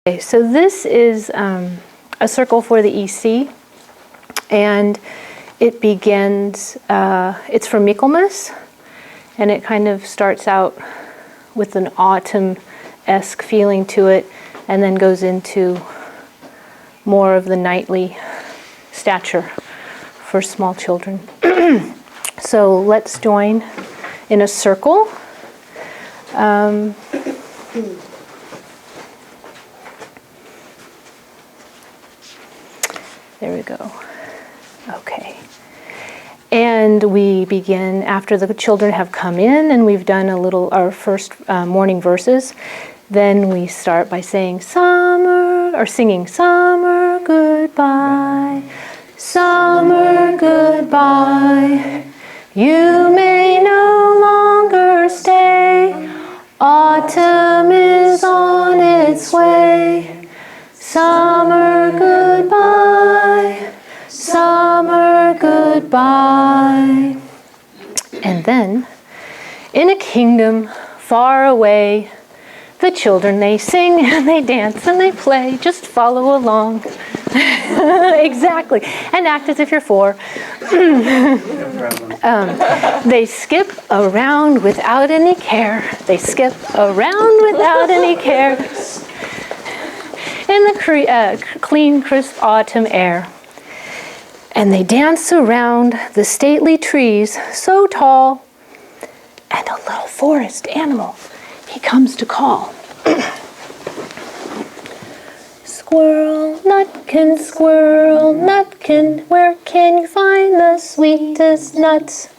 Okay, so this is a circle for the EC, and it begins, it's from Michaelmas, and it kind of starts out with an autumn-esque feeling to it, and then goes into more of the knightly stature for small children. So let's join in a circle. There we go. Okay. And we begin after the children have come in and we've done our first morning verses. Then we start by saying summer, or singing summer goodbye, summer goodbye. You may no longer stay, autumn is on its way. Summer goodbye, summer goodbye. And then, in a kingdom far away, the children, they sing and they dance and they play. Just follow along. Exactly. And act as if you're 4. They skip around without any care. They skip around without any care. In the clean, crisp autumn air. And they dance around the stately trees so tall, and a little forest animal, he comes to call. Squirrel, nutkin, where can you find the sweetest nuts?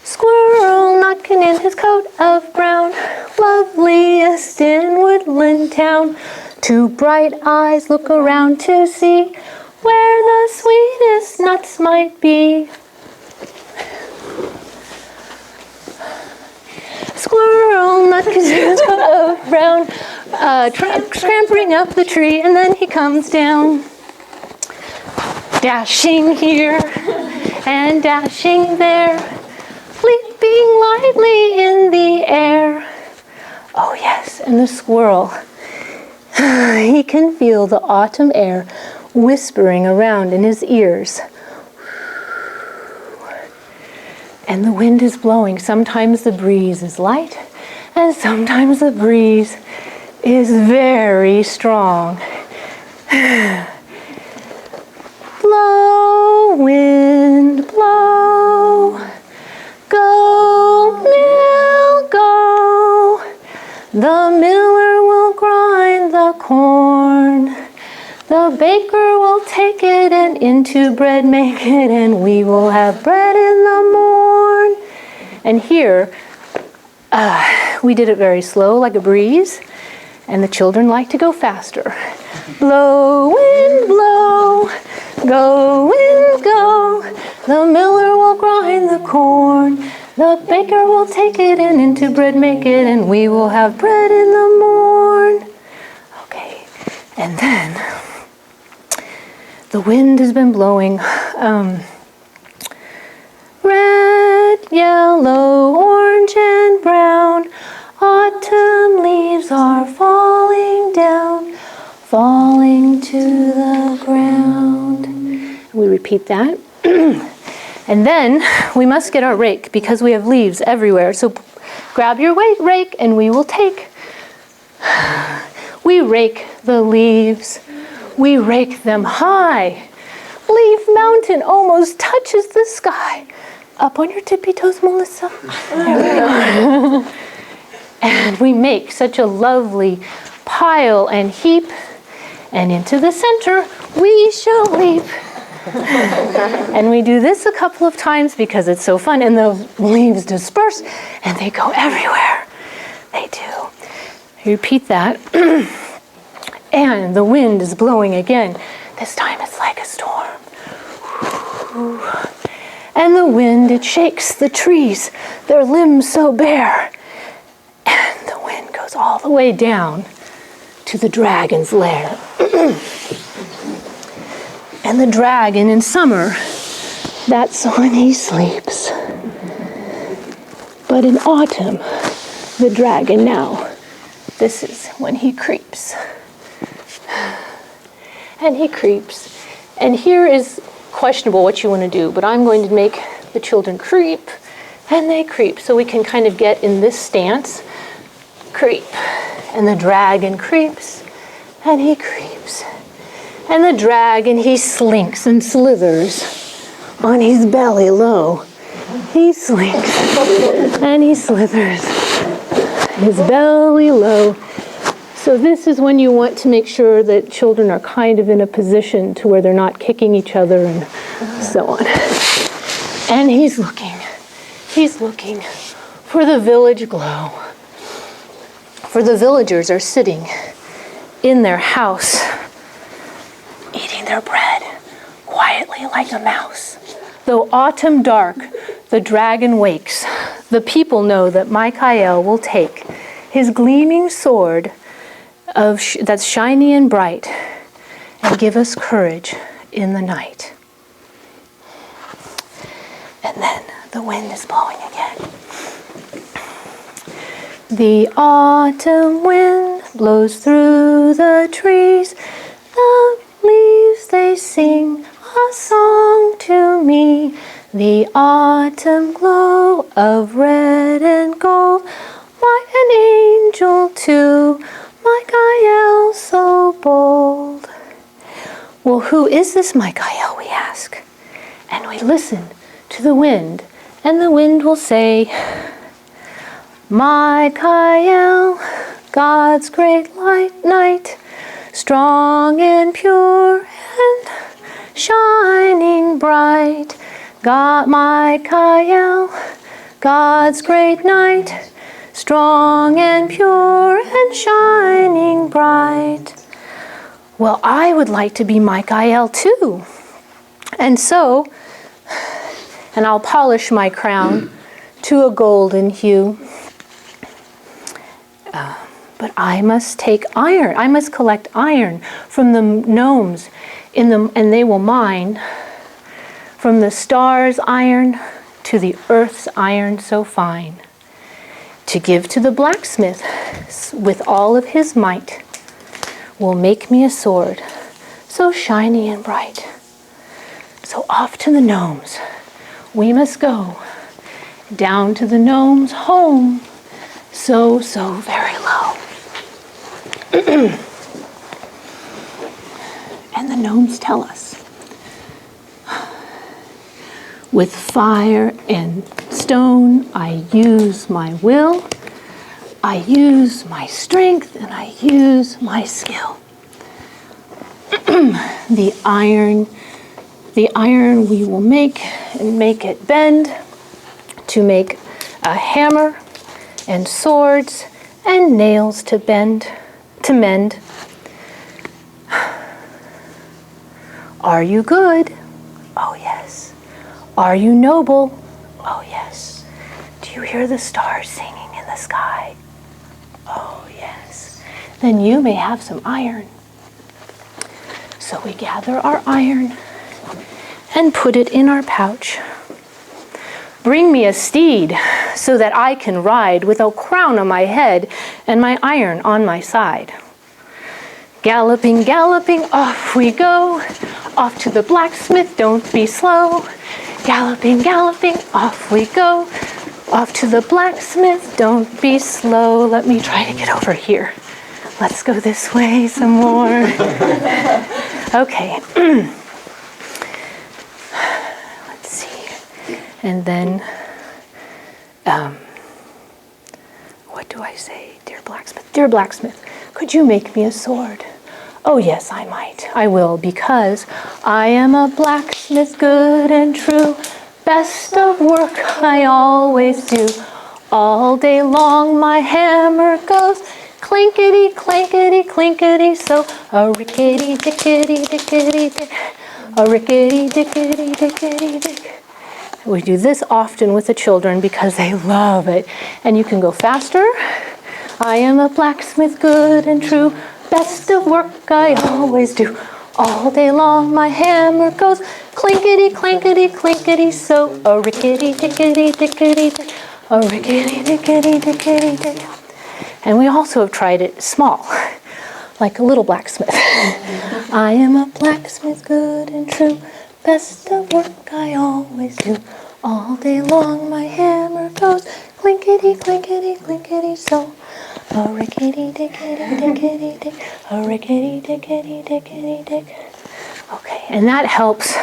Squirrel, nutkin in his coat of brown, loveliest in woodland town. 2 bright eyes look around to see where the sweetest nuts might be. Squirrel, nutkin of brown, scampering up the tree, and then he comes down, dashing here and dashing there, leaping lightly in the air. Oh yes, and the squirrel, he can feel the autumn air whispering around in his ears. And the wind is blowing. Sometimes the breeze is light, and sometimes the breeze is very strong. Blow, wind, blow. Go, mill, go. The miller will grind the corn. The baker will take it and into bread make it, and we will have bread in the morn. And here, we did it very slow, like a breeze, and the children like to go faster. Blow, wind, blow. Go, wind, go. The miller will grind the corn. The baker will take it and into bread make it, and we will have bread in the morn. Okay, and then the wind has been blowing. Red, yellow, orange, and brown. Autumn leaves are falling down, falling to the ground. We repeat that. And then we must get our rake because we have leaves everywhere. So grab your rake and we will take. We rake the leaves. We rake them high. Leaf mountain almost touches the sky. Up on your tippy toes, Melissa. There we go. And we make such a lovely pile and heap. And into the center we shall leap. And we do this a couple of times because it's so fun. And the leaves disperse and they go everywhere. They do. Repeat that. And the wind is blowing again. This time it's like a storm. And the wind, it shakes the trees, their limbs so bare. And the wind goes all the way down to the dragon's lair. And the dragon in summer, that's when he sleeps. But in autumn, the dragon now, this is when he creeps. and he creeps. And here is questionable what you want to do, but I'm going to make the children creep, and they creep. So we can kind of get in this stance, creep. And the dragon creeps, and he creeps. And the dragon, he slinks and slithers on his belly low. He slinks and he slithers his belly low. So this is when you want to make sure that children are kind of in a position to where they're not kicking each other and so on. And he's looking for the village glow. For the villagers are sitting in their house, eating their bread quietly like a mouse. Though autumn dark, the dragon wakes. The people know that Michael will take his gleaming sword that's shiny and bright and give us courage in the night. And then the wind is blowing again. The autumn wind blows through the trees. The leaves, they sing a song to me. The autumn glow of red and gold. An angel too, Michael so bold. Well, who is this Michael, we ask. And we listen to the wind, and the wind will say, Michael, God's great light night, strong and pure and shining bright. God, Michael, God's great night, strong and pure and shining bright. Well, I would like to be Michael too. And so, and I'll polish my crown to a golden hue. But I must take iron. I must collect iron from the gnomes, and they will mine from the stars' iron to the earth's iron so fine, to give to the blacksmith with all of his might, will make me a sword so shiny and bright. So off to the gnomes we must go, down to the gnomes' home, so very low. And the gnomes tell us, with fire and stone I use my will, I use my strength, and I use my skill. The iron we will make and make it bend to make a hammer and swords and nails to mend. Are you good? Oh yes. Are you noble? Oh yes. Do you hear the stars singing in the sky? Oh yes. Then you may have some iron. So we gather our iron and put it in our pouch. Bring me a steed so that I can ride with a crown on my head and my iron on my side. Galloping, galloping, off we go. Off to the blacksmith, don't be slow. Galloping, galloping, off we go. Off to the blacksmith, don't be slow. Let me try to get over here. Let's go this way some more. Okay. Let's see. And then, what do I say? Dear blacksmith, could you make me a sword? Oh yes, I might. I will, because I am a blacksmith good and true. Best of work I always do. All day long my hammer goes clinkety, clankety, clinkety, so a rickety, dickety, dickety, dick, a rickety, dickety, dickety, dick. We do this often with the children because they love it. And you can go faster. I am a blacksmith good and true. Best of work I always do. All day long my hammer goes clinkety, clankety, clinkety, so a rickety, dickety, dickety, dick, a rickety, dickety, dickety, dick. And we also have tried it small, like a little blacksmith. I am a blacksmith good and true, best of work I always do. All day long my hammer goes clinkety, clinkety, clinkety, so. A rickety, dickety, dickety, dick, a rickety, dickety, dickety, dick. Okay, and that helps.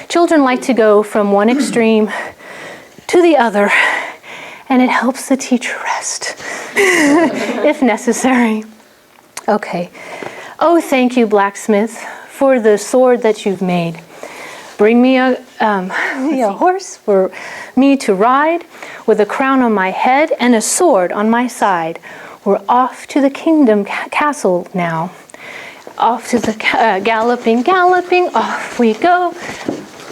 Children like to go from one extreme to the other, and it helps the teacher rest, if necessary. Okay. Oh, thank you, blacksmith, for the sword that you've made. Bring me a horse for me to ride, with a crown on my head and a sword on my side. We're off to the kingdom castle now. Off to the galloping, galloping, off we go.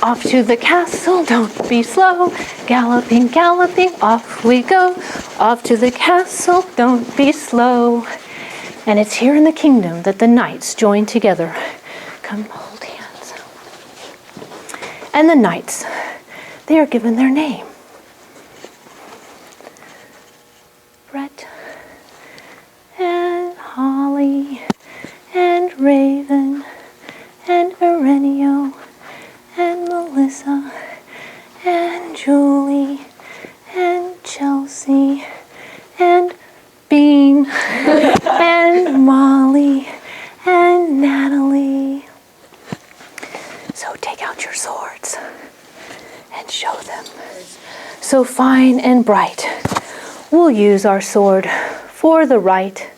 Off to the castle, don't be slow. Galloping, galloping, off we go. Off to the castle, don't be slow. And it's here in the kingdom that the knights join together. Come hold hands. And the knights, they are given their name. Brett and Holly and Raven and Ireneo and Melissa and Julie and Chelsea and Bean and Molly and Natalie. So take out your swords and show them. So fine and bright, we'll use our sword for the right,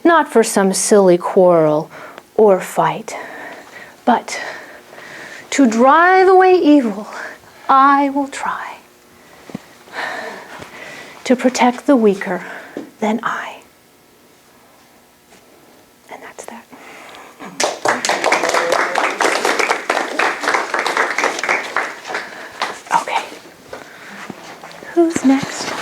not for some silly quarrel or fight, but to drive away evil, I will try to protect the weaker than I. And that's that. Okay. Who's next?